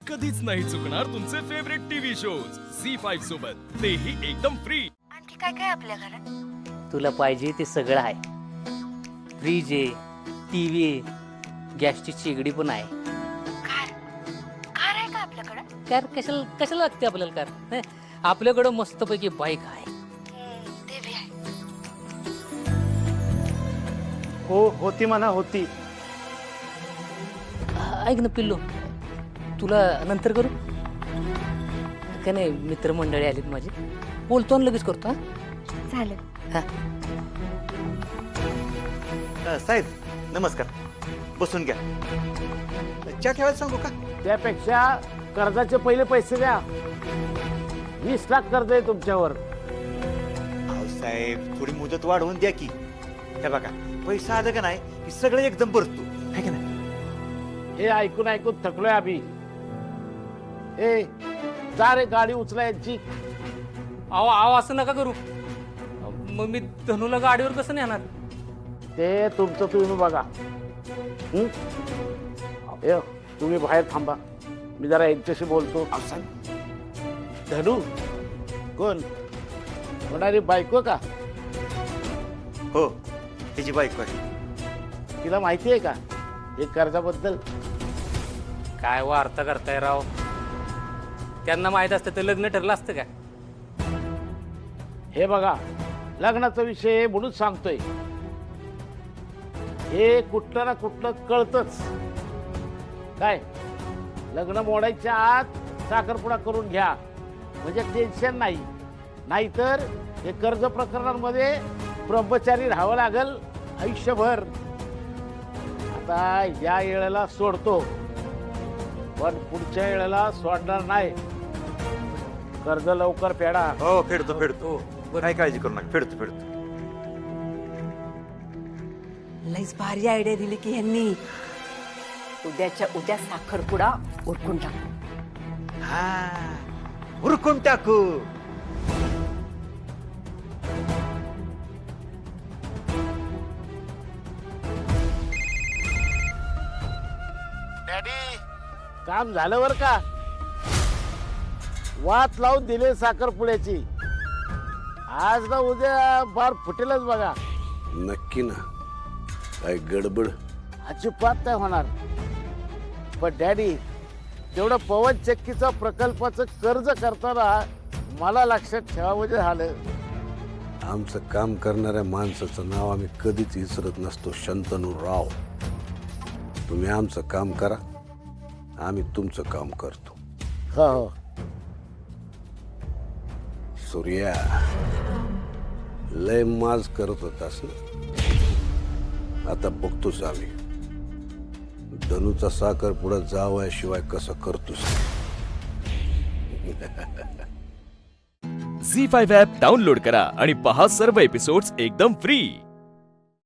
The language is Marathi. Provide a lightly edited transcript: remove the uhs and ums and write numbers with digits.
कधीच नाही चुकणार तुमचे फेवरेट टीव्ही शोज झी5 सोबत, तेही एकदम फ्री. आणखी काय काय आपल्या घरात? तुला पाहिजे ते सगळं आहे. फ्रीज आहे, टीव्ही आहे, गॅसची शेगडी पण आहे. कार कार आहे का आपल्याकडे? कार कशाला लागते आपल्याला कार? हं? आपल्याकडं मस्तपैकी बाईक आहे. ते बी आहे. हो होती म्हणा होती. ऐक ना पिल्लू, तुला नंतर करू का? नाही, मित्रमंडळी आलीत माझी, बोलतो आणि लगेच करतो. झालं. हा साहेब नमस्कार, बसून घ्या. चहा ठेवायला सांगू का? त्यापेक्षा कर्जाचे पहिले पैसे द्या. 20 लाख कर्ज आहे तुमच्यावर. अहो साहेब, थोडी मुदत वाढवून द्या की. हे बघा, पैसा आला का नाही की सगळं एकदम भरतो, है का नाही? हे ऐकून ऐकून थकलोय आम्ही. ए जा रे, गाडी उचला यांची. आव असं नका करू. मग मी धनूला गाडीवर कसं नेणार? ते तुमचं तुम्ही बघा. हं? ए, तुम्ही बाहेर थांबा, मी जरा यांच्याशी बोलतो. अहो साहेब, धनू कोण होणारी बायको का? हो त्याची बायको आहे. तिला माहिती आहे का हे कर्जाबद्दल? काय वार्ता करताय राव? त्यांना माहित असतं तर लग्न ठरलं असतं का? हे बघा, लग्नाचा विषय आहे म्हणून सांगतोय. हे कुठलं ना कुठलं कळतच. काय, लग्न मोडायच्या आत साखरपुडा करून घ्या म्हणजे टेन्शन नाही. नाहीतर हे कर्ज प्रकरणांमध्ये ब्रह्मचारी राहावं लागल आयुष्यभर. आता या वेळेला सोडतो, पण पुढच्या वेळेला सोडणार नाही. कर्ज लवकर फेडा. हो फेडतो. हो, काय काळजी करू नका, फेडतो. लईच भारी आयडिया दिली की ह्यांनी. उद्याच्या उद्या साखरपुडा उरकून टाकू. हा, उरकून टाकू. डॅडी, काम झालं बर का? वाट लावून दिले साखरपुड्याची. आज ना उद्या बार फुटेलच बघा. नक्की ना? काय गडबड? अजिबात नाही होणार. पण डॅडी, तेवढं पवन चक्कीचा प्रकल्पाचं कर्ज करताना मला लक्षात ठेवावं झालं. आमचं काम करणाऱ्या माणसाचं नाव आम्ही कधीच विसरत नसतो, शंतनू राव. तुम्ही आमचं काम करा, आम्ही तुमचं काम करतो. हो. सूर्या, लय माज करत होतास ना, आता बघतोच आम्ही. धनूचा साखरपुडा जावयाशिवाय कसं करतोस. झी5 ॲप डाउनलोड करा आणि पहा सर्व एपिसोड्स एकदम फ्री.